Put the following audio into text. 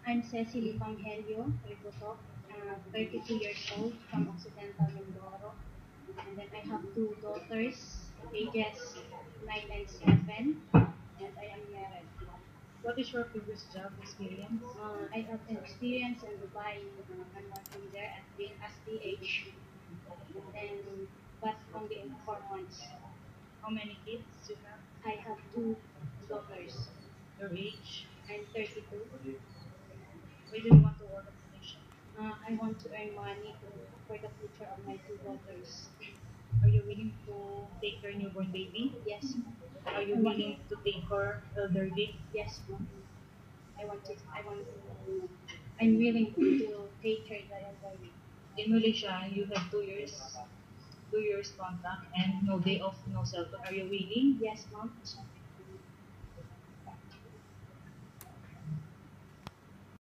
I'm Cecily Panghelio Rigoto, 32 years old from Occidental Mindoro. And then I have two daughters, ages 9 and 7, and I am married. What is your previous job experience? I have an experience in Dubai. I'm working there at as DH, and then but only in 4 months. How many kids you have? I have two daughters. Your age? I'm 32. Why do you want to work at Malaysia? I want to earn money for the future of my two daughters. Are you willing to take your newborn baby? Yes. Are you willing to take her elderly? Yes, ma'am. I want to. I want. I'm willing to take care of the elderly. In Malaysia, you have 2 years contract and no day off, no cell phone. Are you willing? Yes, ma'am.